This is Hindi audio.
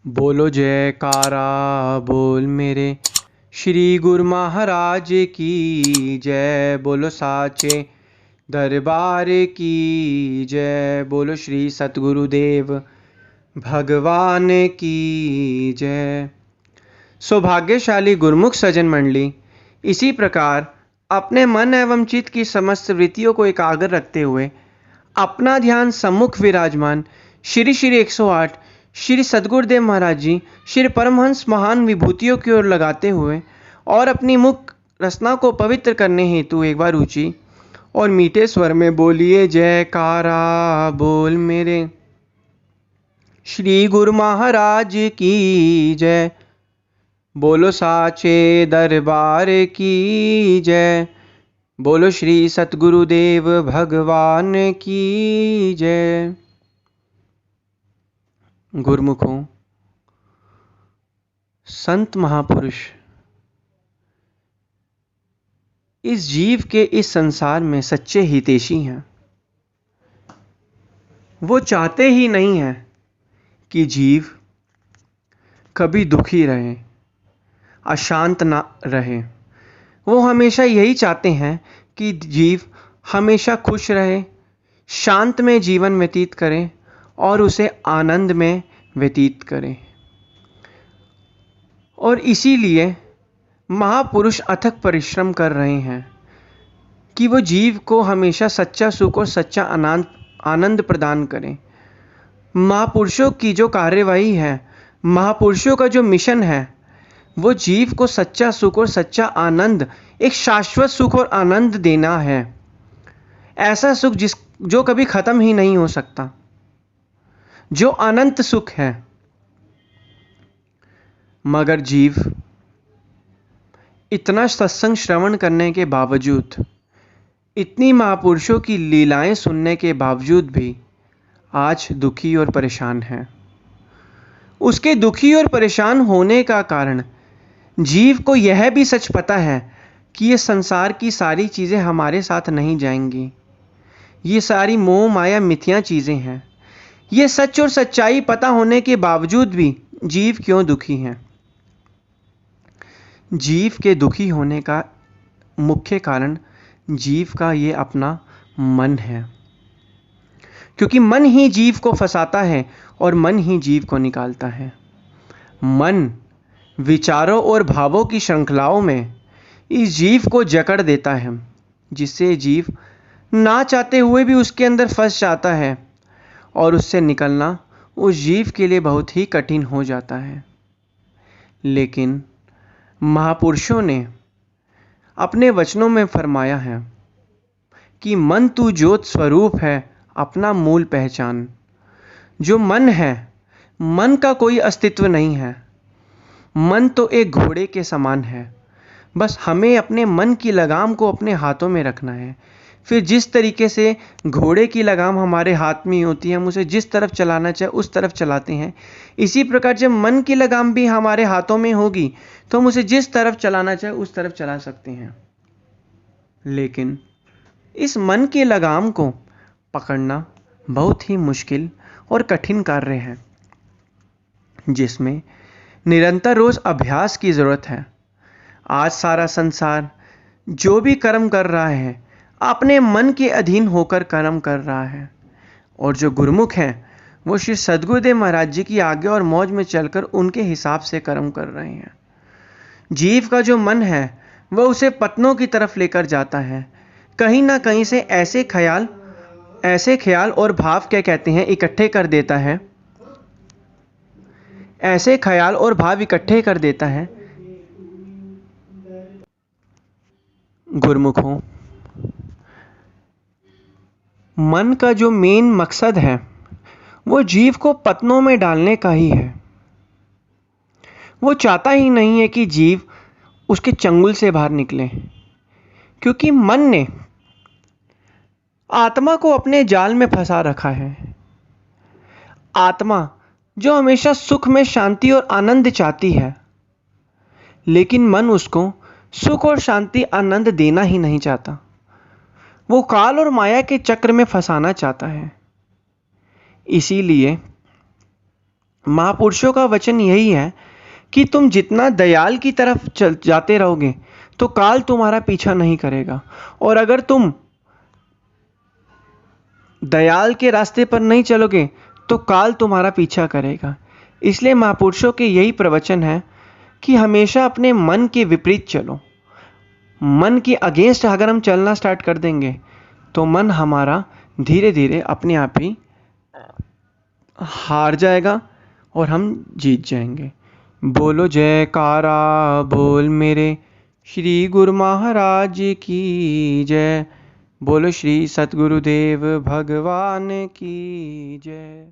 बोलो जयकारा बोल मेरे श्री गुरु महाराज की जय। बोलो साचे दरबार की जय। बोलो श्री सतगुरुदेव भगवान की जय। सौभाग्यशाली गुरुमुख सज्जन मंडली, इसी प्रकार अपने मन एवं चित्त की समस्त वृत्तियों को एकाग्र रखते हुए अपना ध्यान सम्मुख विराजमान श्री श्री 108 श्री सद्गुरुदेव महाराज जी श्री परमहंस महान विभूतियों की ओर लगाते हुए और अपनी मुख रसना को पवित्र करने हेतु एक बार ऊंची और मीठे स्वर में बोलिए जयकारा बोल मेरे श्री गुरु महाराज की जय। बोलो साचे दरबार की जय। बोलो श्री सतगुरुदेव भगवान की जय। गुरुमुखों, संत महापुरुष इस जीव के इस संसार में सच्चे हितैषी हैं। वो चाहते ही नहीं हैं कि जीव कभी दुखी रहे, अशांत ना रहे। वो हमेशा यही चाहते हैं कि जीव हमेशा खुश रहे, शांत में जीवन व्यतीत करे और उसे आनंद में व्यतीत करे। और इसीलिए महापुरुष अथक परिश्रम कर रहे हैं कि वो जीव को हमेशा सच्चा सुख और सच्चा आनंद प्रदान करें। महापुरुषों की जो कार्यवाही है, महापुरुषों का जो मिशन है, वो जीव को सच्चा सुख और सच्चा आनंद, एक शाश्वत सुख और आनंद देना है। ऐसा सुख जो कभी खत्म ही नहीं हो सकता, जो अनंत सुख है। मगर जीव इतना सत्संग श्रवण करने के बावजूद, इतनी महापुरुषों की लीलाएं सुनने के बावजूद भी आज दुखी और परेशान है। उसके दुखी और परेशान होने का कारण जीव को यह भी सच पता है कि ये संसार की सारी चीज़ें हमारे साथ नहीं जाएंगी। ये सारी मोह माया मिथ्या चीज़ें हैं। ये सच और सच्चाई पता होने के बावजूद भी जीव क्यों दुखी हैं? जीव के दुखी होने का मुख्य कारण जीव का ये अपना मन है, क्योंकि मन ही जीव को फंसाता है और मन ही जीव को निकालता है। मन विचारों और भावों की श्रृंखलाओं में इस जीव को जकड़ देता है, जिससे जीव ना चाहते हुए भी उसके अंदर फंस जाता है और उससे निकलना उस जीव के लिए बहुत ही कठिन हो जाता है। लेकिन महापुरुषों ने अपने वचनों में फरमाया है कि मन तू ज्योत स्वरूप है, अपना मूल पहचान। जो मन है, मन का कोई अस्तित्व नहीं है। मन तो एक घोड़े के समान है। बस हमें अपने मन की लगाम को अपने हाथों में रखना है। फिर जिस तरीके से घोड़े की लगाम हमारे हाथ में होती है, हम उसे जिस तरफ चलाना चाहे उस तरफ चलाते हैं। इसी प्रकार जब मन की लगाम भी हमारे हाथों में होगी तो हम उसे जिस तरफ चलाना चाहे उस तरफ चला सकते हैं। लेकिन इस मन की लगाम को पकड़ना बहुत ही मुश्किल और कठिन कार्य है, जिसमें निरंतर रोज अभ्यास की जरूरत है। आज सारा संसार जो भी कर्म कर रहा है, अपने मन के अधीन होकर कर्म कर रहा है। और जो गुरुमुख हैं, वो श्री सद्गुरुदेव महाराज जी की आज्ञा और मौज में चलकर उनके हिसाब से कर्म कर रहे हैं। जीव का जो मन है, वह उसे पतनों की तरफ लेकर जाता है। कहीं ना कहीं से ऐसे ख्याल और भाव क्या कहते हैं इकट्ठे कर देता है। ऐसे ख्याल और भाव इकट्ठे कर देता है। गुरुमुखों, मन का जो मेन मकसद है वो जीव को पतनों में डालने का ही है। वो चाहता ही नहीं है कि जीव उसके चंगुल से बाहर निकले, क्योंकि मन ने आत्मा को अपने जाल में फंसा रखा है। आत्मा जो हमेशा सुख में शांति और आनंद चाहती है, लेकिन मन उसको सुख और शांति आनंद देना ही नहीं चाहता। वो काल और माया के चक्र में फंसाना चाहता है। इसीलिए महापुरुषों का वचन यही है कि तुम जितना दयाल की तरफ चल जाते रहोगे तो काल तुम्हारा पीछा नहीं करेगा, और अगर तुम दयाल के रास्ते पर नहीं चलोगे तो काल तुम्हारा पीछा करेगा। इसलिए महापुरुषों के यही प्रवचन है कि हमेशा अपने मन के विपरीत चलो। मन के अगेंस्ट अगर हम चलना स्टार्ट कर देंगे तो मन हमारा धीरे धीरे अपने आप ही हार जाएगा और हम जीत जाएंगे। बोलो जयकारा बोल मेरे श्री गुरु महाराज की जय। बोलो श्री सतगुरुदेव भगवान की जय।